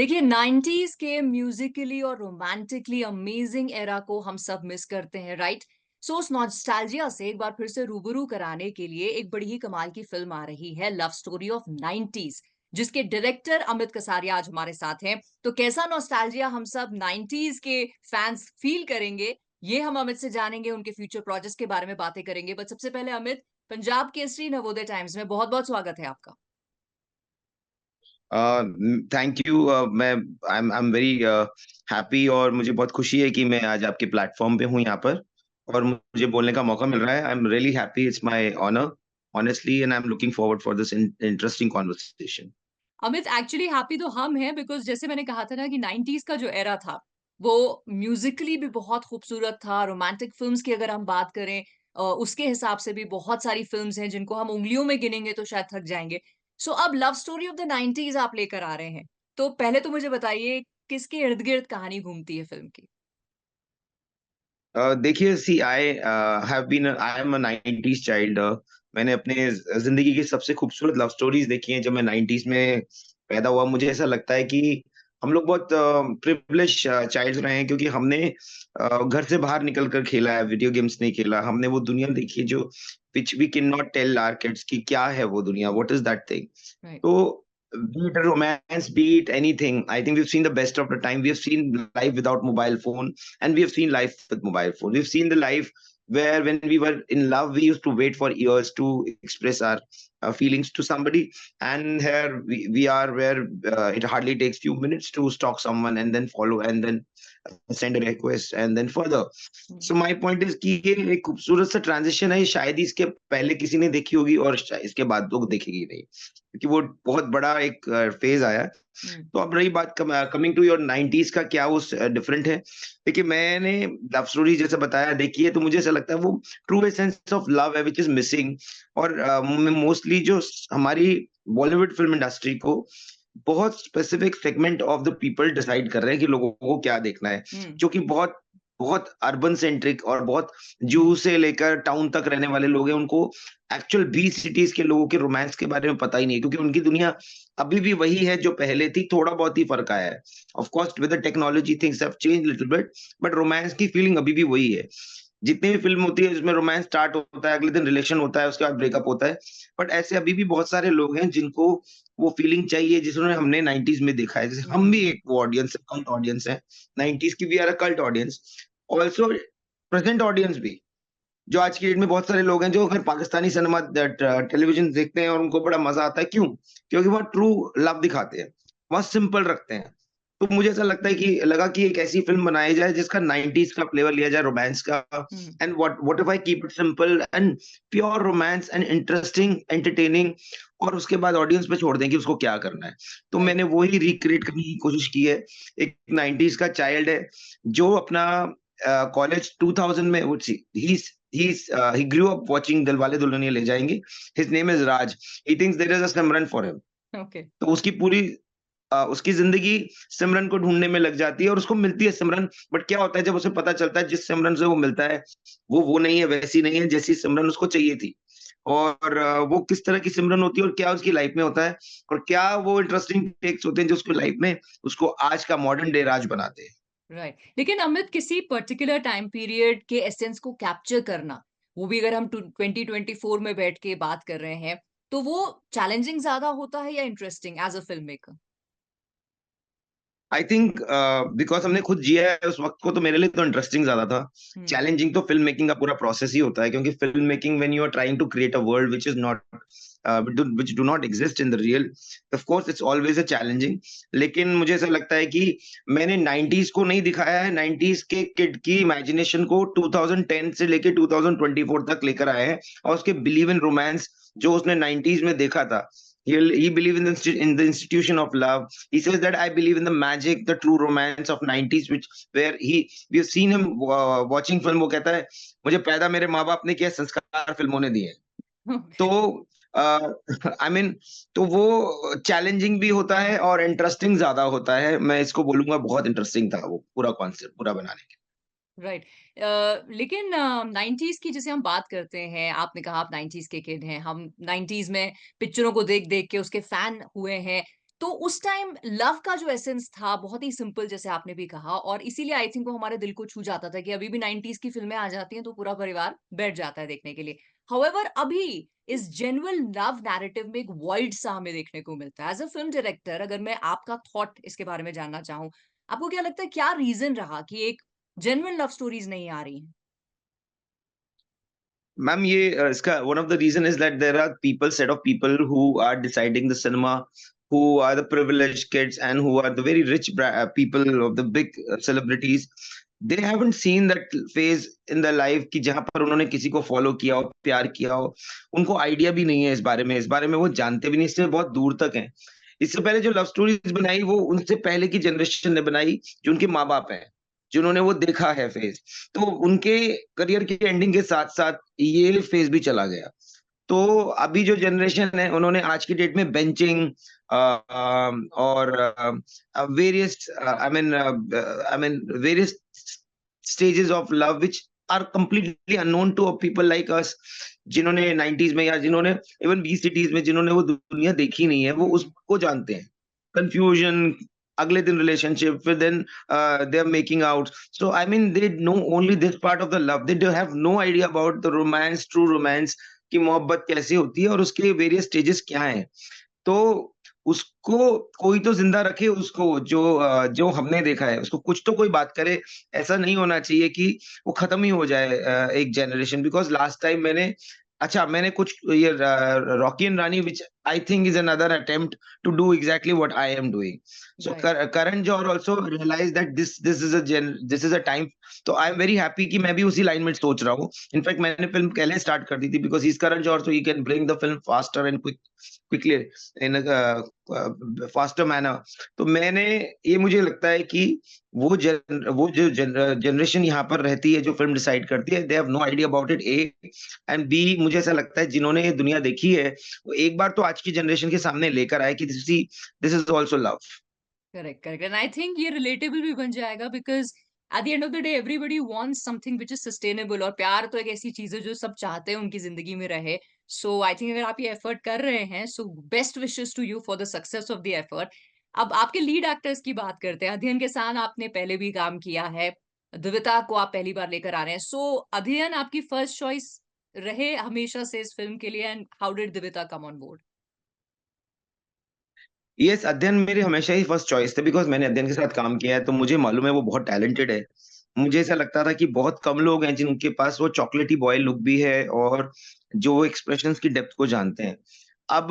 देखिए 90s के Musically और रोमांटिकली अमेजिंग एरा को हम सब मिस करते हैं, राइट? सो उस नॉस्टैल्जिया से एक बार फिर से रूबरू कराने के लिए एक बड़ी ही कमाल की फिल्म आ रही है, लव स्टोरी ऑफ 90s, जिसके डायरेक्टर अमित कसारिया आज हमारे साथ हैं। तो कैसा नॉस्टैल्जिया हम सब 90s के फैंस फील करेंगे, ये हम अमित से जानेंगे, उनके फ्यूचर प्रोजेक्ट्स के बारे में बातें करेंगे। बट सबसे पहले अमित, पंजाब केसरी नवोदय टाइम्स में बहुत बहुत स्वागत है आपका। Thank you. मैं आई एम वेरी हैप्पी और मुझे बहुत खुशी है कि मैं आज आपके प्लेटफॉर्म पे हूँ यहाँ पर और मुझे बोलने का मौका मिल रहा है। I am really happy, it's my honour honestly, and I am looking forward for this interesting conversation. Amit, actually happy तो हम हैं बिकॉज़ जैसे मैंने कहा था ना कि 90s का जो एरा था, वो म्यूज़िकली भी बहुत खूबसूरत था। रोमांटिक फ़िल्म्स की अगर हम बात करें उसके हिसाब से भी बहुत सारी फ़िल्म्स हैं जिनको हम उँगलियों में गिनेंगे तो शायद थक जाएँगे। सो अब love story of the 90s आप लेकर आ रहे हैं। तो पहले तो मुझे बताइए किसके इर्द-गिर्द कहानी घूमती है फ़िल्म की? देखिए, so I have been I am a 90s child. मैंने अपने ज़िंदगी की सबसे खूबसूरत लव स्टोरीज़ देखी हैं जब मैं 90s में पैदा हुआ। मुझे ऐसा लगता है कि हम लोग बहुत प्रिविलेज्ड चाइल्ड्स रहे हैं, क्योंकि हमने घर से बाहर निकल कर खेला है, वीडियो गेम्स नहीं खेला। हमने वो दुनिया देखी है जो which we can not tell our kids कि क्या है वो दुनिया, what is that thing. Right. So, be it a romance, be it anything, I think we've seen the best of the time. We have seen life without mobile phone, and we have seen life with mobile phone. We've seen the life where when we were in love, we used to wait for years to express our feelings to somebody. And here we are where it hardly takes few minutes to stalk someone and then follow and then send a request and then further. Hmm. So my point is कि ये एक खूबसूरत सा transition है, शायद ही इसके पहले किसी ने देखी होगी और इसके बाद तो देखेगी नहीं। क्योंकि वो बहुत बड़ा एक फ़ेज़ आया है। हुँ। तो अब रही बात कमिंग टू योर 90s का, क्या वो डिफरेंट है? देखिए, मैंने लव स्टोरी जैसे बताया देखी है, तो मुझे ऐसा लगता है वो ट्रू एसेंस ऑफ लव है व्हिच इज़ मिसिंग। और मोस्टली जो हमारी बॉलीवुड फ़िल्म इंडस्ट्री को बहुत specific segment of the people decide कर रहे हैं कि लोगों को क्या देखना है, हुँ। जो कि बहुत बहुत अर्बन सेंट्रिक और बहुत जू से लेकर टाउन तक रहने वाले लोग हैं। उनको एक्चुअल 20 सिटीज़ के लोगों के रोमांस के बारे में पता ही नहीं है, क्योंकि उनकी दुनिया अभी भी वही है जो पहले थी, थोड़ा बहुत ही फ़र्क आया है। Of course with the technology things have changed little bit, but romance की फीलिंग अभी भी वही है। जितनी भी फ़िल्म होती है जिसमें रोमांस स्टार्ट होता है, अगले दिन रिलेशन होता है, उसके बाद ब्रेकअप होता है। बट ऐसे अभी भी बहुत सारे लोग हैं जिनको वो फीलिंग चाहिए जिन्होंने हमने 90s में देखा है। जैसे हम भी हुँ। एक वो ऑडियंस कल्ट ऑडियंस है। 90s की we are a cult audience. Also present audience भी। जो आज की डेट में बहुत सारे लोग हैं जो अगर पाकिस्तानी सिनेमा टेलीविज़न देखते हैं और उनको बड़ा मज़ा आता है, क्यों? क्योंकि वो ट्रू लव दिखाते हैं, बहुत सिंपल रखते हैं। तो मुझे ऐसा लगता है कि लगा कि एक ऐसी फ़िल्म बनाई जाए जिसका 90s का फ्लेवर लिया जाए, रोमांस का। Hmm. And what if I keep it simple and pure romance and interesting, entertaining, और उसके बाद ऑडियंस पे छोड़ दें कि उसको क्या करना है। तो राइट। मैंने वो ही रिक्रिएट करने की कोशिश की है। एक 90s का चाइल्ड है जो अपना कॉलेज 2000 में वो सी he grew up watching Dilwale Dulhania ले जाएँगे। His name is Raj. He thinks there is a Simran for him. Okay. तो उसकी पूरी उसकी ज़िंदगी सिमरन को ढूँढने में लग जाती है और उसको मिलती है सिमरन। बट क्या होता है जब उसे पता चलता है जिस सिमरन से वो मिलता है, वो नहीं है, वैसी नहीं है जैसी सिमरन उसको चाहिए थी। और वो किस तरह की सिमरन होती है और क्या उसकी लाइफ़ में होता है और क्या वो इंटरेस्टिंग टेक्स होते हैं जो उसकी लाइफ़ में उसको आज का मॉडर्न डे राज बनाते हैं। राइट। लेकिन अमित, किसी पर्टिकुलर टाइम पीरियड के एसेंस को कैप्चर करना, वो भी अगर हम 2024 में बैठ के बात कर रहे हैं, तो वो चैलेंजिंग ज़्यादा होता है या interesting as a film maker? I think because हमने खुद जिया है उस वक़्त को, तो मेरे लिए तो इंटरेस्टिंग ज़्यादा था। हुँ। चैलेंजिंग तो फ़िल्म मेकिंग का पूरा प्रोसेस ही होता है, क्योंकि film making when you are trying to create a world which is not which do not exist in the real, of course it's always a challenging. लेकिन मुझे ऐसा लगता है कि मैंने 90s को नहीं दिखाया है, 90s के किड की इमेजिनेशन को 2010 से लेके 2024 तक लेकर आए हैं और उसके बिलीव इन रोमांस जो उसने 90s में देखा था। He believe in the institution of love. He says that I believe in the magic, the true romance of 90s, which where we have seen him watching film. वो कहता है मुझे पैदा मेरे माँ बाप ने किया, संस्कार फिल्मों ने दिए। तो ओके। आई मीन तो वो चैलेंजिंग भी होता है और इंटरेस्टिंग ज्यादा होता है। मैं इसको बोलूंगा बहुत इंटरेस्टिंग था वो पूरा कॉन्सेप्ट पूरा बनाने के। राइट। लेकिन 90s की जैसे हम बात करते हैं, आपने कहा आप 90s के किड हैं, हम 90s में पिक्चरों को देख-देख के उसके फैन हुए हैं। तो उस टाइम लव का जो एसेंस था बहुत ही सिंपल जैसे आपने भी कहा और इसीलिए आई थिंक वो हमारे दिल को छू जाता था कि अभी भी 90s की फ़िल्में आ जाती हैं तो पूरा परिवार बैठ जाता है देखने के लिए। हाउएवर अभी इस जेन्युइन लव नैरेटिव में एक वॉइड सा हमें देखने को मिलता है। एज़ अ फ़िल्म डायरेक्टर अगर मैं आपका थॉट इसके बारे में जानना चाहूँ, आपको क्या लगता है क्या रीज़न रहा कि एक जेन्युइन लव स्टोरीज़ नहीं आ रही हैं? मैम ये इसका one of the reason is that there are people set of people who are deciding the cinema who are the privileged kids and who are the very rich people of the big celebrities. They haven't seen that phase in their life कि जहाँ पर उन्होंने किसी को follow किया हो, प्यार किया हो। उनको आइडिया भी नहीं है इस बारे में वो जानते भी नहीं, इसलिए बहुत दूर तक हैं। इससे पहले जो लव स्टोरीज बनाई वो उनसे पहले की जनरेशन ने बनाई, जो उनके माँ-बाप हैं, जिन्होंने वो देखा है फेज़। तो उनके करियर की एंडिंग के साथ-साथ ये फेज़ भी चला गया। तो अभी जो जनरेशन है उन्होंने आज की डेट में बेंचिंग और various I mean various stages of love which are completely unknown to people like us, जिन्होंने 90s में या जिन्होंने इवन 20 सिटीज में जिन्होंने वो दुनिया देखी नहीं है, वो हुँ, उसको जानते हैं। कंफ्यूजन, अगले दिन रिलेशनशिप, फिर then they are making out. So I mean they know only this part of the love. They do have no idea about the romance, true romance, कि मोहब्बत कैसे होती है और उसके वेरियस स्टेजेस क्या हैं। तो उसको कोई तो ज़िंदा रखे उसको जो हमने देखा है, उसको कुछ तो कोई बात करे। ऐसा नहीं होना चाहिए कि वो खत्म ही हो जाए एक जनरेशन, बिकॉज़ लास्ट टाइम मैंने कुछ ये Rocky and Rani which I think is another attempt to do exactly what I am doing. So right, Karan Johar also realise that this is a time. तो आई एम वेरी हैप्पी कि मैं भी उसी line में सोच रहा हूँ। इनफैक्ट मैंने फ़िल्म पहले स्टार्ट कर दी थी because he is Karan Johar, so he can bring the film faster and quickly in faster manner. तो मुझे लगता है कि वो जो जनरेशन यहाँ पर रहती है, जो फ़िल्म डिसाइड करती है, they have no idea about it, A. And B, मुझे ऐसा लगता है जिन्होंने ये दुनिया देखी है, वो एक बार तो आज की जनरेशन के सामने लेकर आए कि this is also love. Correct, correct and I think ये रिलेटेबल भी बन जाएगा because at the end of the day everybody wants something which is sustainable और प्यार तो एक ऐसी चीज़ है जो सब चाहते हैं उनकी ज़िंदगी में रहे। सो आई थिंक अगर आप ये एफर्ट कर रहे हैं so best wishes to you for the success of the effort. अब आपके लीड एक्टर्स की बात करते हैं। अध्ययन के साथ आपने पहले भी काम किया है। द्विता को आप पहली बार लेकर आ रहे हैं। सो अध्ययन आपकी फर्स्ट चॉइस रहे हमेशा से इस फ़िल्म के लिए and how did Dwita come on board? Yes, Adhyayan मेरे हमेशा ही फर्स्ट चॉइस थे बिकॉज़ मैंने अध्ययन के साथ काम किया है, तो मुझे मालूम है वो बहुत टैलेंटेड है। मुझे ऐसा लगता था कि बहुत कम लोग हैं जिनके पास वो चॉकलेटी बॉय लुक भी है और जो वो एक्सप्रेशंस की डेप्थ को जानते हैं। अब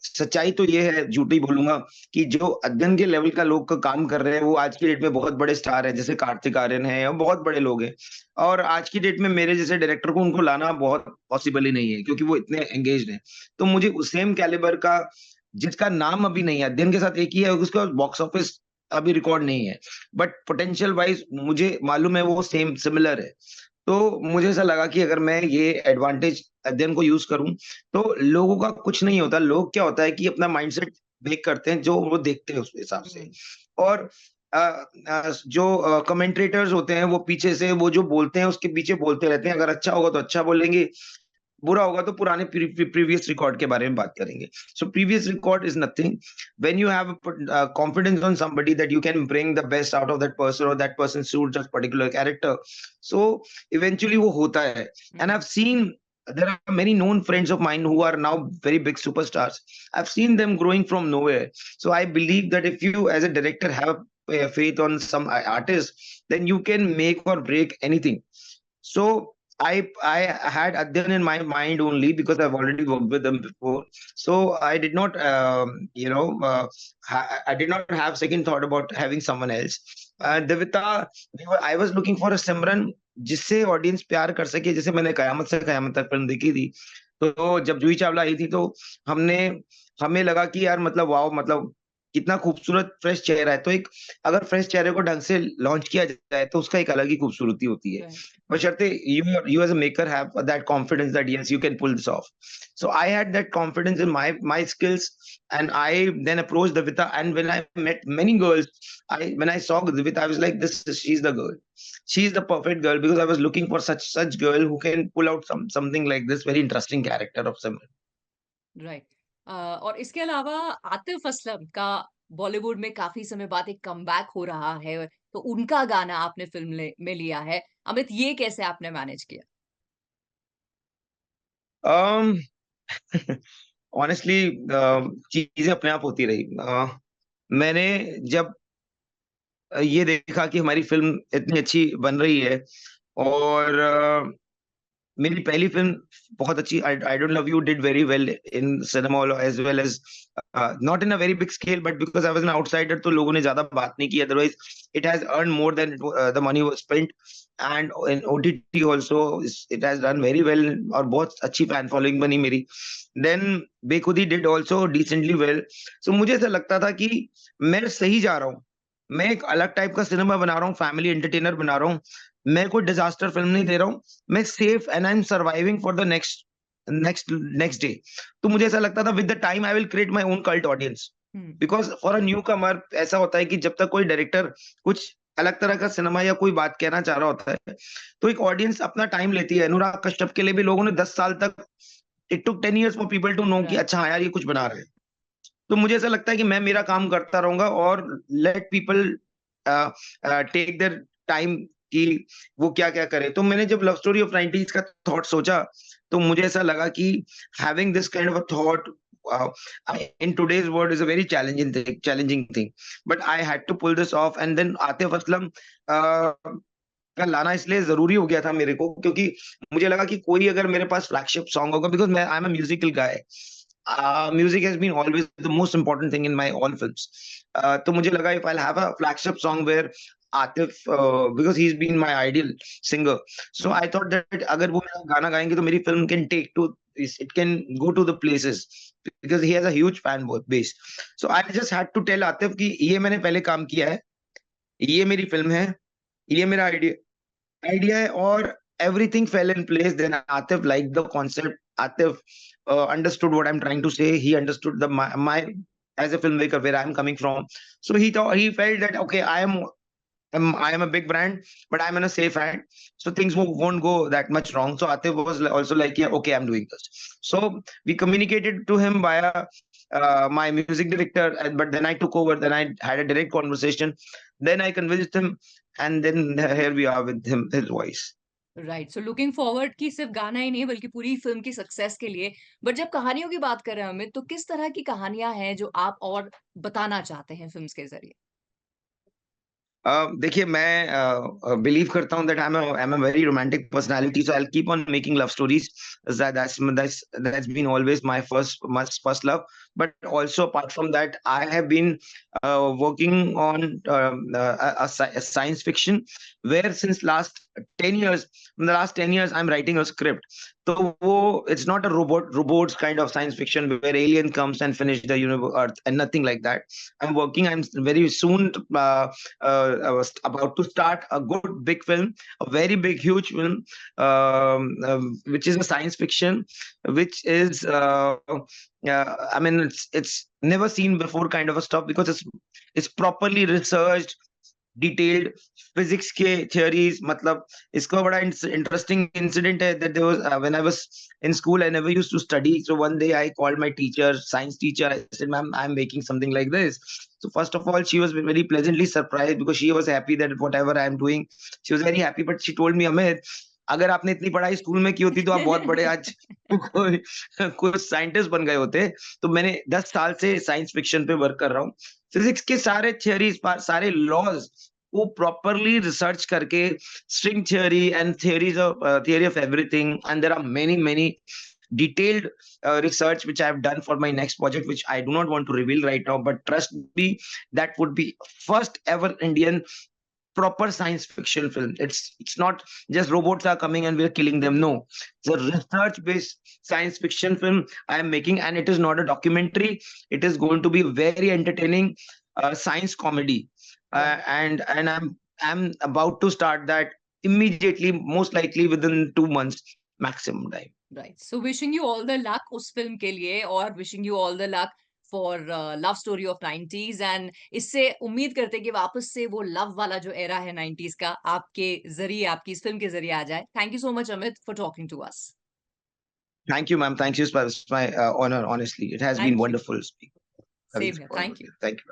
सच्चाई तो ये है, झूठ नहीं बोलूँगा, कि जो अध्ययन के लेवल का लोग का काम कर रहे हैं, वो आज की डेट में बहुत बड़े स्टार हैं, जैसे कार्तिक आर्यन हैं और बहुत बड़े लोग हैं। और आज की डेट में मेरे जैसे डायरेक्टर को उनको लाना बहुत पॉसिबल ही नहीं है, क्योंकि वो इतने एंगेज्ड हैं। तो मुझे उस सेम कैलिबर का, जिसका नाम अभी नहीं है, अध्ययन के साथ एक ही है, उसका बॉक्स ऑफिस अभी रिकॉर्ड नहीं है, बट पोटेंशियल वाइज़ मुझे मालूम है वो सेम सिमिलर है। तो मुझे ऐसा लगा कि अगर मैं ये एडवांटेज अध्ययन को यूज़ करूँ, तो लोगों का कुछ नहीं होता। लोग क्या होता है कि अपना माइंडसेट मेक करते हैं, जो वो देखते हैं उस हिसाब से। हुँ, और जो कमेंटेटर्स होते हैं, वो पीछे से वो जो बोलते हैं, उसके पीछे बोलते रहते हैं। अगर अच्छा होगा तो अच्छा बोलेंगे, बुरा होगा तो पुराने प्रीवियस रिकॉर्ड के बारे में बात करेंगे। So previous record is nothing. When you have confidence on somebody that you can bring the best out of that person और that person suits that particular character, so eventually वो होता है। And I hmm, have seen there are many known friends of mine who are now very big superstars. I've seen them growing from nowhere. So I believe that if you as a director have faith on some artist, then you can make or break anything. So I had Adyan in my mind only because I've already worked with them before. So I did not I did not have second thought about having someone else. Devita, I was looking for a Simran जिससे audience प्यार कर सके, जैसे मैंने कयामत से कयामत तक film देखी थी। तो जब जूही चावला आई थी तो हमने हमें लगा कि यार मतलब वॉव! मतलब कितना खूबसूरत फ्रेश चेहरा है। तो एक अगर फ्रेश चेहरे को ढंग से लॉन्च किया जाए तो उसका एक अलग ही खूबसूरती होती है। राइट, बशर्ते you as a maker have that confidence that yes, you can pull this off. So I had that confidence in my skills, and I then approached Devita. And when I met many girls, when I saw Devita, I was like, she's the girl. She's the perfect girl because I was looking for such girl who can pull out something like this very interesting character of some. Right. और इसके अलावा आतिफ असलम का बॉलीवुड में काफ़ी समय बाद एक comeback हो रहा है, तो उनका गाना आपने फ़िल्म ले में लिया है। अमित, ये कैसे आपने मैनेज किया? अम, ऑनेस्टली चीज़ें अपने आप होती रही। मैंने जब ये देखा कि हमारी फ़िल्म इतनी अच्छी बन रही है और मेरी पहली फ़िल्म बहुत अच्छी I don't love you did very well in cinema as well as not in a very big scale but because I was an outsider तो लोगों ने ज़्यादा बात नहीं की otherwise it has earned more than the money was spent and in OTT also it has done very well और बहुत अच्छी फैन फॉलोइंग बनी मेरी। Then Bekhudi did also decently well. सो मुझे ऐसा लगता था कि मैं सही जा रहा हूँ। मैं एक अलग टाइप का सिनेमा बना रहा हूँ, फैमिली एंटरटेनर बना रहा हूँ। मैं कोई डिज़ास्टर फ़िल्म नहीं दे रहा हूँ। मैं safe and I M surviving for the next next next day. तो मुझे ऐसा लगता था with the time I will create my own cult audience. Hmm, because for a newcomer ऐसा होता है कि जब तक कोई डायरेक्टर कुछ अलग तरह का सिनेमा या कोई बात कहना चाह रहा होता है, तो एक ऑडियंस अपना टाइम लेती है। अनुराग कश्यप के लिए भी लोगों ने 10 साल तक it took 10 years for people to know कि राइट, अच्छा हाँ यार, ये कुछ बना रहे हैं। तो मुझे ऐसा लगता है कि मैं मेरा काम करता रहूँगा और let people take their time कि वो क्या-क्या करें। तो मैंने जब लव स्टोरी ऑफ 90s का थॉट सोचा, तो मुझे ऐसा लगा कि having this kind of a thought uh, in today's world is a very challenging thing. But I had to pull this off and then Atif Aslam का लाना इसलिए ज़रूरी हो गया था मेरे को क्योंकि मुझे लगा कि कोई अगर मेरे पास फ्लैगशिप सॉन्ग होगा बिकॉज़ मैं I am a musical guy. Music has been always the most important thing in my all films. तो मुझे लगा if I will have a flagship song where Atif because he is been my ideal singer. So hmm, I thought that अगर वो मेरा गाना गाएँगे तो मेरी film can take to it can go to the places because he has a huge fan base. So I just had to tell Atif कि ये मैंने पहले काम किया है, ये मेरी फिल्म है, ये मेरा आइडिया है और everything fell in place. Then Atif liked the concept. Atif understood what I'm trying to say. He understood my as a filmmaker where I'm coming from. So he felt that okay, I am a big brand, but I'm in a safe hand. So things won't go that much wrong. So Atif was also like, yeah, okay, I'm doing this. So we communicated to him via my music director, but then I took over. Then I had a direct conversation. Then I convinced him, and then here we are with him, his voice. Right. So looking forward कि सिर्फ़ गाना ही नहीं बल्कि पूरी film की success के लिए। But जब कहानियों की बात करें अमित, तो किस तरह की कहानियाँ हैं जो आप और बताना चाहते हैं फ़िल्म्स के ज़रिए? देखिए मैं बिलीव करता हूँ that I am a very romantic personality so I will keep on making love stories that's been always my first love but also apart from that I have been working on science fiction where since last 10 years in the last 10 years I'm writing a script तो वो it's not a robots kind of science fiction where alien comes and finish the universe earth and nothing like that. I'm very soon I was about to start a good big film, a very big, huge film, which is a science fiction, which is, I mean, it's never seen before kind of a stuff because it's properly researched, detailed physics के theories मतलब इसका बड़ा interesting incident है that there was when I was in school I never used to study so one day I called my teacher science teacher I said ma'am I am making something like this so first of all she was very pleasantly surprised because she was happy that whatever I am doing she was very happy but she told me Amit अगर आपने इतनी पढ़ाई school में की होती तो आप बहुत बड़े आज कोई कोई साइंटिस्ट बन गए होते तो मैंने 10 साल से साइंस फिक्शन पे वर्क कर रहा हूँ फिजिक्स के सारे थियरीज सारे लॉज वो प्रॉपरली रिसर्च करके string theory and theory of everything and there are many detailed research which I have done for my next project, which I do not want to reveal right now. But trust me, that would be first ever Indian proper science fiction film. It's not just robots are coming and we're killing them. No, it's a research based science fiction film I am making, and it is not a documentary. It is going to be very entertaining science comedy, right, and I'm about to start that immediately, most likely within 2 months maximum time. Right. So wishing you all the luck उस film के लिए और wishing you all the luck for love story of 90s and इससे उम्मीद करते हैं कि वापस से वो लव वाला जो एरा है 90s का आपके ज़रिए, आपकी इस फ़िल्म के ज़रिए आ जाए। Thank you so much Amit for talking to us. Thank you, ma'am. Thank you. It's my honor, honestly. It has been Thank you. wonderful speaking. Kavi, Same here. for Thank you. you. Thank you.